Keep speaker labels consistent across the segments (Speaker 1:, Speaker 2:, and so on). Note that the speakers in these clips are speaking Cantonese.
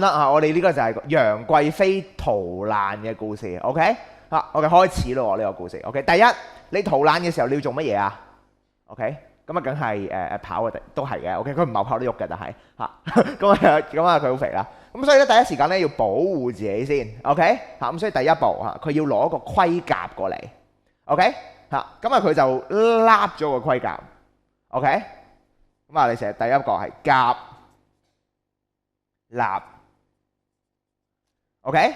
Speaker 1: 啦我哋呢個就係楊貴妃逃難嘅故事 ，OK？ 我哋開始咯呢個故事 ，OK？ 第一，你逃難嘅時候你要做乜嘢啊 ？OK？ 咁啊，梗係跑嘅，都係嘅 ，OK？ 佢唔係跑得喐嘅，但係咁佢好肥啦。咁所以咧第一時間咧要保護自己先 ，OK？ 咁所以第一步佢要攞個盔甲過嚟 ，OK？ 咁佢就笠咗個盔甲 ，OK？ 咁你成日第一個係甲立 ，OK？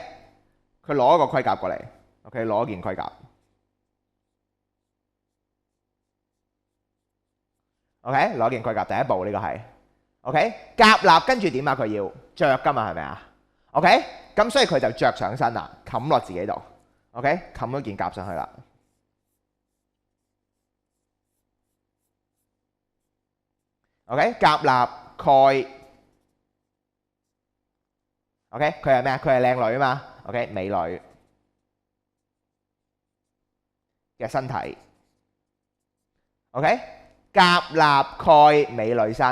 Speaker 1: 佢攞個盔甲過嚟 ，OK？ 攞件盔甲 ，OK？ 攞件盔甲，第一步呢個係 ，OK？ 甲立跟住點啊？佢要着㗎嘛，係咪啊 ？OK？ 咁所以佢就着上身啦，冚落自己度 ，OK？ 冚咗件甲上去啦。OK？ 甲立蓋 ，OK？ 佢係咩啊？佢係靚女啊嘛 ，OK？ 美女嘅身體 ，OK？ 甲立蓋美女身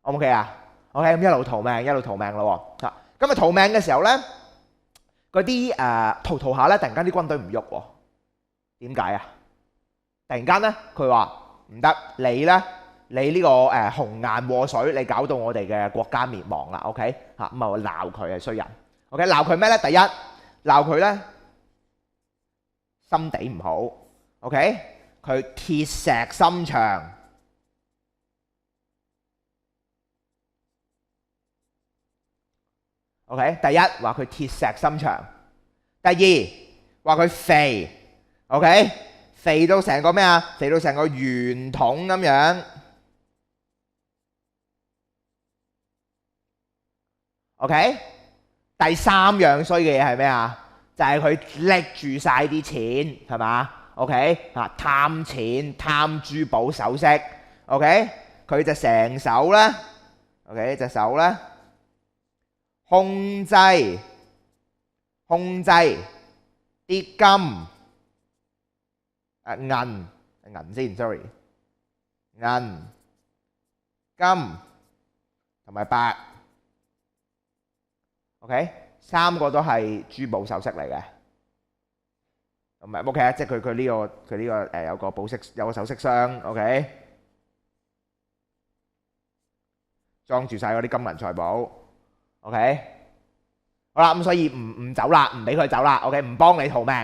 Speaker 1: ，O 唔 OK 啊 ？OK？ 咁一路逃命，一路逃命咯喎。咁啊逃命嘅時候咧，嗰啲逃下咧，突然間啲軍隊唔喐喎。點解啊？突然間咧，佢話唔得，你咧。你呢個紅顏禍水，你搞到我哋嘅國家滅亡啦 ，OK？ 咁啊鬧佢係衰人 ，OK？ 鬧佢咩咧？第一鬧佢咧心地唔好 ，OK？ 佢鐵石心腸 ，OK？ 第一話佢鐵石心腸，第二話佢肥 ，OK？ 肥到成個咩啊？肥到成個圓筒咁樣。OK？ 第三樣衰嘅嘢係咩啊？就係佢拎住晒啲錢係嘛 ？OK？ 貪錢貪珠寶首飾 OK？ 佢就成手咧 OK？ 隻手咧控制啲金銀先 sorry 銀金同埋白。OK， 三個都係珠寶首飾嚟嘅，唔係 OK 啊，即係佢呢個有個首飾箱 ，OK， 裝住晒嗰啲金銀財寶 ，OK， 好啦，咁所以唔走啦，唔俾佢走啦 ，OK， 唔幫你逃命